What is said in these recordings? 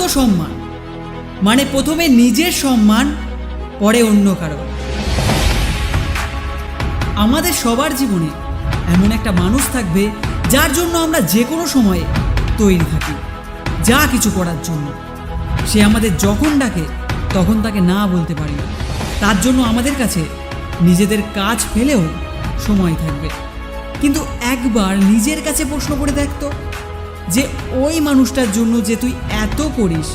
আত্মসম্মান মানে প্রথমে নিজের সম্মান, পরে অন্য কারো। আমাদের সবার জীবনে এমন একটা মানুষ থাকবে যার জন্য আমরা যে কোনো সময়ে তৈরি থাকি, যা কিছু করার জন্য। সে আমাদের যখন ডাকে তখন তাকে না বলতে পারি না। তার জন্য আমাদের কাছে নিজেদের কাজ ফেলেও সময় থাকবে। কিন্তু একবার নিজের কাছে প্রশ্ন করে দেখতো যে ওই মানুষটার জন্য যে তুই এত করিস,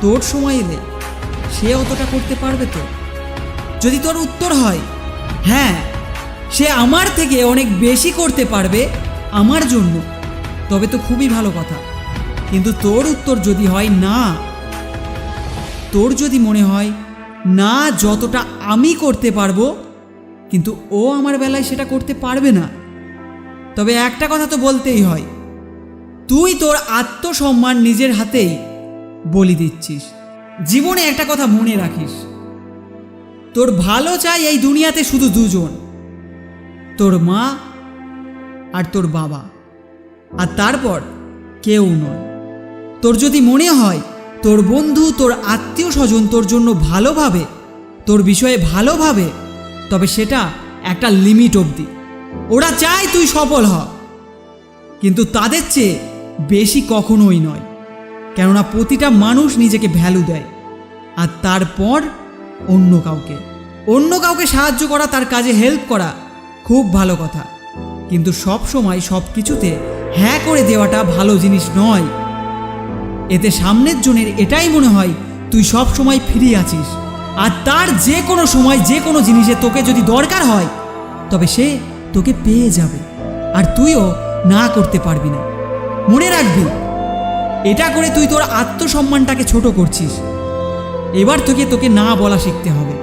তোর সময় এলে সে অতটা করতে পারবে তো? যদি তোর উত্তর হয় হ্যাঁ, সে আমার থেকে অনেক বেশি করতে পারবে আমার জন্য, তবে তো খুবই ভালো কথা। কিন্তু তোর উত্তর যদি হয় না, তোর যদি মনে হয় না যতটা আমি করতে পারবো কিন্তু ও আমার বেলায় সেটা করতে পারবে না, তবে একটা কথা তো বলতেই হয়, তুই তোর আত্মসম্মান নিজের হাতেই বলি দিচ্ছিস। জীবনে একটা কথা মনে রাখিস, তোর ভালো চাই এই দুনিয়াতে শুধু দুজন, তোর মা আর তোর বাবা, আর তারপর কেউ নয়। তোর যদি মনে হয় তোর বন্ধু, তোর আত্মীয় স্বজন তোর জন্য ভালোভাবে, তোর বিষয়ে ভালোভাবে, তবে সেটা একটা লিমিট অবধি। ওরা চায় তুই সফল হ, কিন্তু তাদের চেয়ে বেশি কখনোই নয়। কেননা প্রতিটা মানুষ নিজেকে ভ্যালু দেয়, আর তারপর অন্য কাউকে সাহায্য করা, তার কাজে হেল্প করা খুব ভালো কথা, কিন্তু সব সময় সব কিছুতে হ্যাঁ করে দেওয়াটা ভালো জিনিস নয়। এতে সামনের জনের এটাই মনে হয় তুই সব সময় ফ্রি আছিস, আর তার যে কোনো সময় যে কোনো জিনিসে তোকে যদি দরকার হয় তবে সে তোকে পেয়ে যাবে, আর তুইও না করতে পারবি না। মনে রাখবি, এটা করে তুই তোর আত্মসম্মানটাকে ছোট করছিস। এবার থেকে তোকে না বলা শিখতে হবে।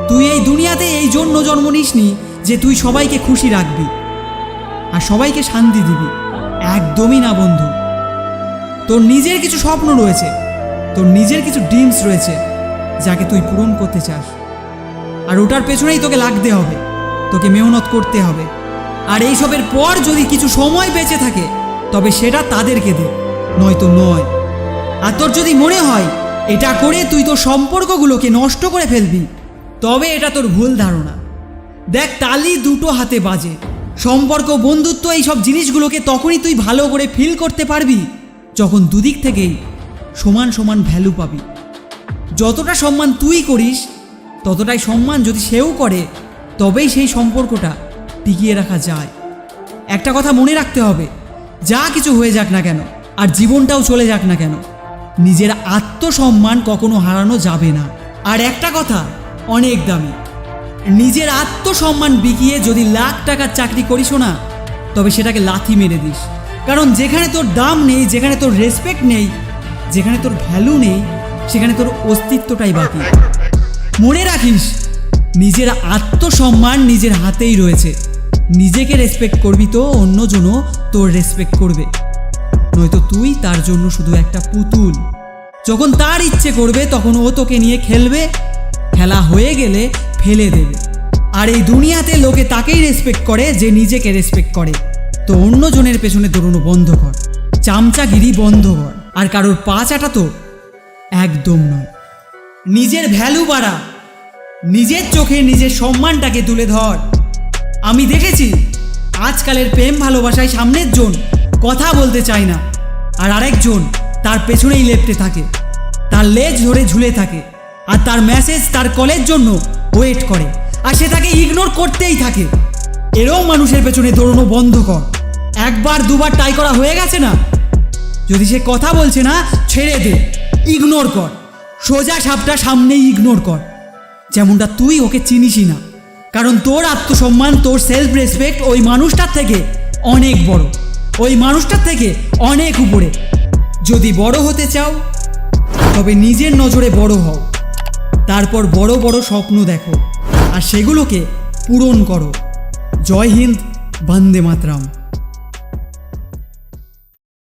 তুই এই দুনিয়াতে এই জন্য জন্ম নিসনি যে তুই সবাইকে খুশি রাখবি আর সবাইকে শান্তি দিবি, একদমই না বন্ধু। তোর নিজের কিছু স্বপ্ন রয়েছে, তোর নিজের কিছু ড্রিমস রয়েছে যাকে তুই পূরণ করতে চাস, আর ওটার পেছনেই তোকে লাগতে হবে, তোকে মেহনত করতে হবে। আর এইসবের পর যদি কিছু সময় বেঁচে থাকে তবে সেটা তাদেরকে দে, নয়তো নয়। আর তোর যদি মনে হয় এটা করে তুই তোর সম্পর্কগুলোকে নষ্ট করে ফেলবি, তবে এটা তোর ভুল ধারণা। দেখ, তালি দুটো হাতে বাজে। সম্পর্ক, বন্ধুত্ব, এইসব জিনিসগুলোকে তখনই তুই ভালো করে ফিল করতে পারবি যখন দুদিক থেকেই সমান সমান ভ্যালু পাবি। যতটা সম্মান তুই করিস ততটাই সম্মান যদি সেও করে, তবেই সেই সম্পর্কটা টিকিয়ে রাখা যায়। একটা কথা মনে রাখতে হবে, যা কিছু হয়ে যাক না কেন, আর জীবনটাও চলে যাক না কেন, নিজের আত্মসম্মান কখনো হারানো যাবে না। আর একটা কথা অনেক দামি, নিজের আত্মসম্মান বিকিয়ে যদি লাখ টাকার চাকরি করিস না, তবে সেটাকে লাথি মেরে দিস। কারণ যেখানে তোর দাম নেই, যেখানে তোর রেসপেক্ট নেই, যেখানে তোর ভ্যালু নেই, সেখানে তোর অস্তিত্বটাই বাকি। মনে রাখিস, নিজের আত্মসম্মান নিজের হাতেই রয়েছে। নিজেকে রেসপেক্ট করবি তো অন্যজনও তোর রেসপেক্ট করবে, নয়তো তুই তার জন্য শুধু একটা পুতুল। যখন তার ইচ্ছে করবে তখন ও তোকে নিয়ে খেলবে, খেলা হয়ে গেলে ফেলে দেবে। আর এই দুনিয়াতে লোকে তাকেই রেসপেক্ট করে যে নিজেকে রেসপেক্ট করে। তো অন্যজনের পেছনে দৌড়ানো বন্ধ কর, চামচাগিরি বন্ধ কর, আর কারোর পা চাটা তো একদম নয়। নিজের ভ্যালু বাড়া, নিজের চোখে নিজের সম্মানটাকে তুলে ধর। আমি দেখেছি আজকালের প্রেম ভালোবাসায় সামনের জন কথা বলতে চায় না, আর আরেকজন তার পেছনেই লেপ্টে থাকে, তার লেজ ধরে ঝুলে থাকে, আর তার মেসেজ, তার কলের জন্য ওয়েট করে, আর সে তাকে ইগনোর করতেই থাকে। এরও মানুষের পেছনে দৌড়ানো বন্ধ কর। একবার দুবার ট্রাই করা হয়ে গেছে না, যদি সে কথা বলছে না, ছেড়ে দে, ইগনোর কর, সোজা সাপটা সামনেই ইগনোর কর। যেমনটা তুই ওকে চিনিসই না, কারণ তোর আত্মসম্মান, তোর সেলফ রেসপেক্ট ওই মানুষটার থেকে অনেক বড়, ওই মানুষটার থেকে অনেক উপরে। যদি বড় হতে চাও তবে নিজের নজরে বড় হও, তারপর বড় বড় স্বপ্ন দেখো আর সেগুলোকে পূরণ করো। জয় হিন্দ, বন্দে মাতরম।